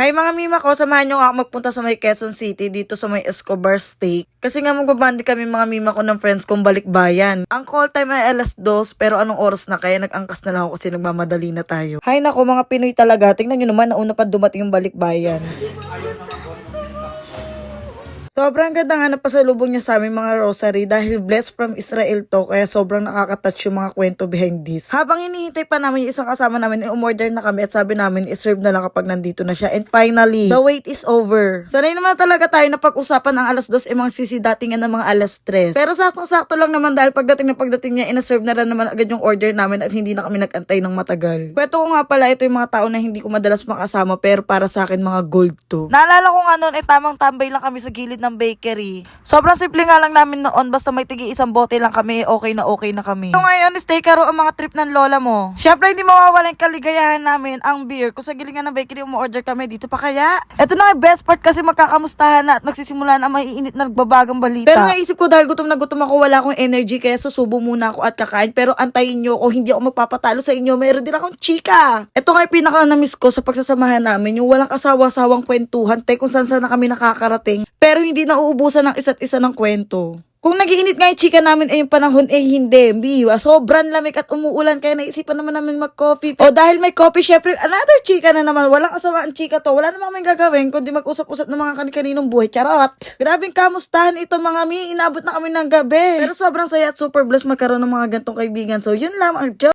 Hi mga mima ko, samahan nyo nga ako magpunta sa may Quezon City dito sa may Escobar Steak. Kasi nga magbabandi kami mga mima ko ng friends kong balikbayan. Ang call time ay alas 2 pero anong oras na kaya nag-angkas na lang ako kasi nagmamadali na tayo. Hay nako mga Pinoy talaga, tingnan nyo naman nauna pa dumating yung balikbayan. Sobrang ganda nga na pasalubong niya sa aming mga rosary dahil blessed from Israel to kaya sobrang nakaka-touch yung mga kwento behind this. Habang hinihintay pa namin yung isang kasama namin, umorder na kami at sabi namin iserve na lang kapag nandito na siya. And finally, the wait is over. Sanay naman talaga tayo na pag-usapan ng alas 2 mga sisidatingan ng mga alas 3. Pero saktong-sakto lang naman dahil pagdating niya, inaserve na rin naman agad yung order namin at hindi na kami nag-antay ng matagal. Kwento ko nga pala, ito yung mga tao na hindi ko madalas makasama pero para sa akin mga gold to. Naalala ko nga noon, tamang tambay lang kami sa gilid ng bakery. Sobrang simple nga lang namin noon, basta may tigi isang bote lang kami, okay na kami. So ngayon, stay karo ang mga trip ng lola mo. Syempre, hindi mawawala yung kaligayahan namin, ang beer. Kung sa gilingan ng bakery, umu-order kami, dito pa kaya? Ito na yung best part kasi magkakamustahan na at nagsisimula na maiinit na nagbabagang balita. Pero naisip ko dahil gutom na gutom ako, wala akong energy, kaya susubo muna ako at kakain. Pero antayin nyo, kung hindi ako magpapatalo sa inyo, mayroon din akong chika. Ito nga yung pinaka-na-miss ko sa pagsasamahan namin, yung walang kasawa-sawang kwentuhan, kung saan na kami nakakarating. Pero hindi na uubusan ng isa't isa ng kwento. Kung nagiinit nga yung chika namin ay yung panahon hindi. Biwa, sobrang lamig at umuulan kaya naisipan naman namin mag-coffee. O dahil may coffee, syempre, another chika na naman. Walang asawaan chika to. Wala naman kaming gagawin kundi mag-usap-usap ng mga kani-kaninong buhay. Charot! Grabing kamustahan ito mga mi. Inabot na kami ng gabi. Pero sobrang saya at super blessed magkaroon ng mga gantong kaibigan. So yun lang ang joke.